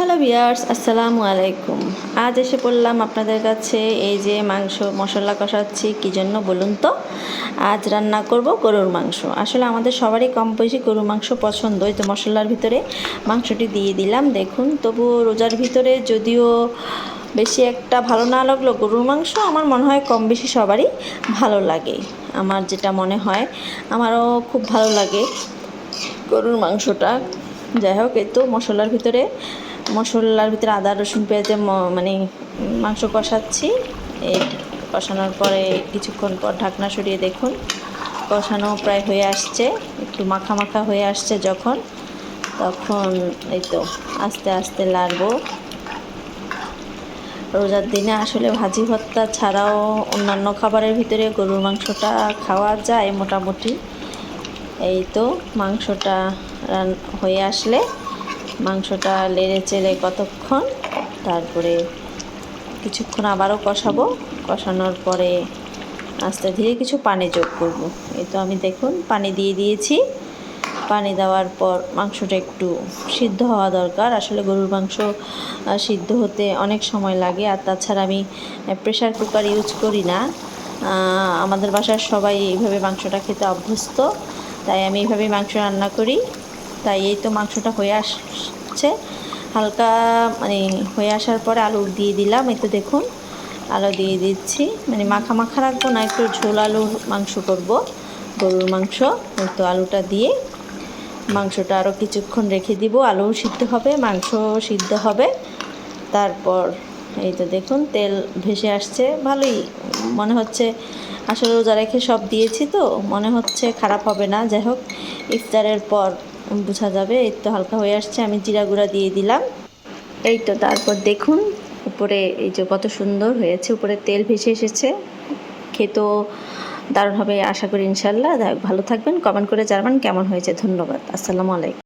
Hello viewers, আসসালামু আলাইকুম। আজ এসে পড়লাম আপনাদের কাছে। এই যে মাংস মশলা কষাচ্ছি, কী জন্য বলুন তো? আজ রান্না করব গরুর মাংস। আসলে আমাদের সবারই কম বেশি গরুর মাংস পছন্দ। এই তো মশলার ভিতরে মাংসটি দিয়ে দিলাম। দেখুন, তবুও রোজার ভিতরে যদিও বেশি একটা ভালো না লাগলো গরুর মাংস, আমার মনে হয় কম বেশি সবারই ভালো লাগে। আমার যেটা মনে হয়, আমারও খুব ভালো লাগে গরুর মাংসটা। যাই হোক, এই তো মশলার ভিতরে আদা রসুন পেঁয়াজে মানে মাংস কষাচ্ছি। এই কষানোর পরে কিছুক্ষণ পর ঢাকনা সরিয়ে দেখুন কষানো প্রায় হয়ে আসছে, একটু মাখা মাখা হয়ে আসছে যখন, তখন এই তো আস্তে আস্তে লাড়বো। রোজার দিনে আসলে ভাজি ভর্তা ছাড়াও অন্যান্য খাবারের ভিতরে গরুর মাংসটা খাওয়া যায় মোটামুটি। এই তো মাংসটা হয়ে আসলে মাংসটা নেড়ে চেড়ে কতক্ষণ, তারপরে কিছুক্ষণ আবারও কষাবো। কষানোর পরে আস্তে ধীরে কিছু পানি যোগ করব। এই তো আমি দেখুন পানি দিয়ে দিয়েছি। পানি দেওয়ার পর মাংসটা একটু সিদ্ধ হওয়া দরকার। আসলে গরুর মাংস সিদ্ধ হতে অনেক সময় লাগে। আর তাছাড়া আমি প্রেশার কুকার ইউজ করি না। আমাদের বাসার সবাই এইভাবে মাংসটা খেতে অভ্যস্ত, তাই আমি এইভাবেই মাংস রান্না করি। তাই এই তো মাংসটা হয়ে আসছে, হালকা মানে হয়ে আসার পরে আলু দিয়ে দিলাম। এই তো দেখুন আলু দিয়ে দিচ্ছি, মানে মাখা মাখা রাখবো না, একটু ঝোল আলুর মাংস করব, গরুর মাংস। এই তো আলুটা দিয়ে মাংসটা আরও কিছুক্ষণ রেখে দিব। আলুও সিদ্ধ হবে, মাংসও সিদ্ধ হবে। তারপর এই তো দেখুন তেল ভেসে আসছে, ভালোই মনে হচ্ছে। আসলে রোজা রেখে সব দিয়েছি তো মনে হচ্ছে খারাপ হবে না। যাই হোক, ইফতারের পর বোঝা যাবে। এই তো হালকা হয়ে আসছে, আমি জিরা গুঁড়া দিয়ে দিলাম। এই তো তারপর দেখুন উপরে এই যে কত সুন্দর হয়েছে, উপরে তেল ভেসে এসেছে। খেতেও দারুণ হবে আশা করি ইনশাল্লাহ। ভালো থাকবেন, কমেন্ট করে জানাবেন কেমন হয়েছে। ধন্যবাদ, আসসালামু আলাইকুম।